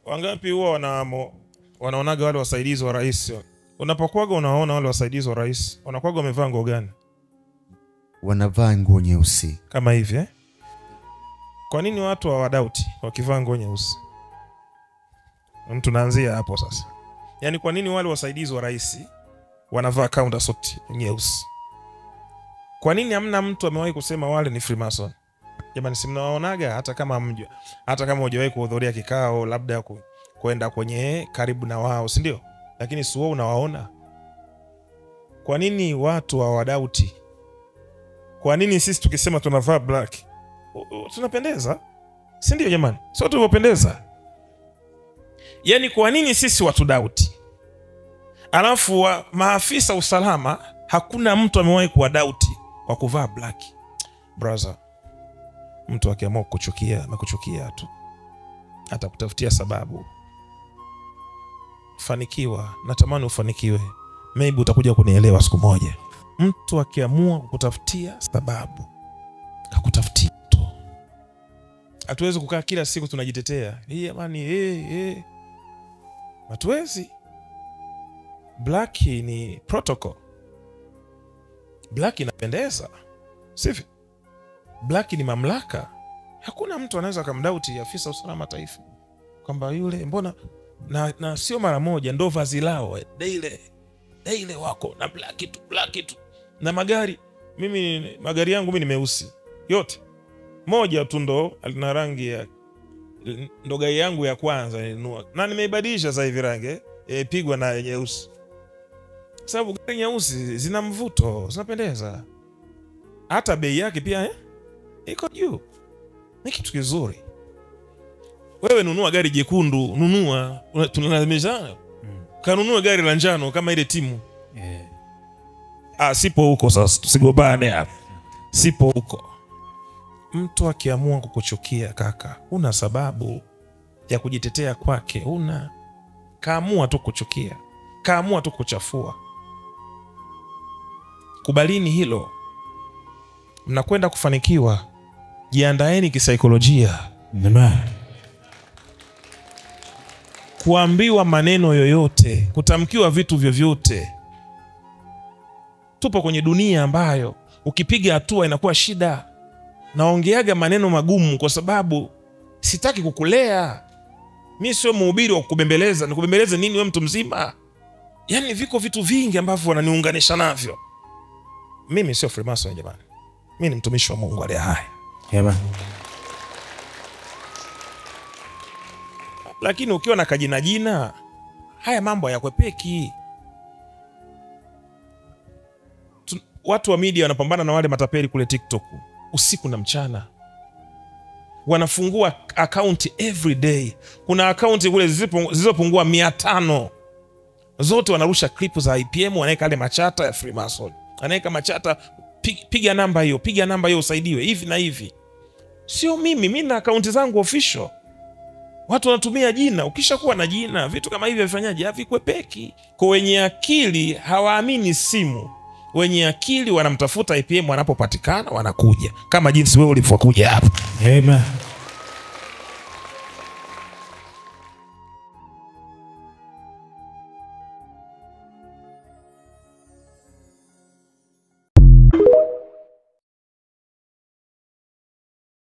Wangapi huwa wanaonaga wale wasaidizi wa rais? Unapokuaga unaona wale wasaidizi wa rais, wanakuaga wamevaa nguo gani? Wanavaa nguo nyeusi. Kama hivi eh? Kwa nini watu hawadauti wakivaa nguo nyeusi? Tunaanzia hapo sasa. Yaani kwa nini wale wasaidizi wa rais wanavaa counter suit nyeusi? Kwa nini hamna mtu amewahi kusema wale ni Freemason? Jamani, si mnawaonaga hata kama hujawahi kuhudhuria kikao labda kwenda kwenye karibu na wao, si ndio? Lakini si wao unawaona. Kwa nini watu hawadauti? Kwa nini sisi tukisema tunavaa black tunapendeza? Si ndio jamani? Sio tunapendeza. Yaani kwa nini sisi watu dauti? Alafu maafisa usalama hakuna mtu amewahi kuwadauti kwa kuvaa black. Brother, mtu akiamua kukuchukia na kuchukia tu, atakutafutia sababu. Fanikiwa, natamani ufanikiwe. Maybe utakuja kunielewa siku moja. Mtu akiamua kukutafutia sababu, hakutafutia tu. Hatuwezi kukaa kila siku tunajitetea. Jamani, hatuwezi. Black ni protocol. Black inapendeza. Sivyo? Black ni mamlaka. Hakuna mtu anaweza kumdauti afisa usalama taifa kwamba yule mbona na sio mara moja, ndo vazi lao daily wako na black tu. Na magari, magari yangu mimi ni meusi yote. Moja tu ndo alina rangi ya ndo gari yangu ya kwanza nilinunua. Na nimeibadilisha sasa hivi rangi, pigwa na nyeusi. Sababu gari nyeusi zina mvuto, zinapendeza. Hata bei yake pia iko juu. Ni kitu kizuri. Wewe nunua gari jekundu, tunalazimishana. Kanunua gari la njano kama ile timu. Sipo huko sasa, tusigobane hapa. Sipo huko. Mtu akiamua kukuchukia kaka, una sababu ya kujitetea kwake, kaamua tu kuchukia, kaamua tu kuchafua. Kubalini hilo. Mnakwenda kufanikiwa. Jiandaeni kisaikolojia. Kuambiwa maneno yoyote, kutamkiwa vitu vyovyote. Tupo kwenye dunia ambayo ukipiga hatua inakuwa shida. Naongeaga maneno magumu kwa sababu sitaki kukulea. Mimi sio mhubiri wa kukubembeleza. Nikubembeleze nini wewe mtu mzima? Yaani viko vitu vingi ambavyo wananiunganisha navyo. Mimi sio Freemason jamani. Mimi ni mtumishi wa Mungu aliye hai. Lakini ukiwa na kajina, haya mambo hayakwepeki. Watu wa media wanapambana na wale matapeli kule TikTok usiku na mchana. Wanafungua account every day. Kuna account kule zilizopungua 500. Zote wanarusha clip za IPM, wanaweka ile machata ya Freemason. Anaweka machata, piga namba hiyo usaidiwe hivi na hivi. Sio mimi na account zangu official. Watu wanatumia jina. Ukishakuwa na jina, vitu kama hivi vifanyaje? Havikwepeki. Kwa wenye akili hawaamini simu. Wenye akili wanamtafuta IPM, wanapopatikana wanakuja. Kama jinsi wewe ulivyokuja hapa. Amen.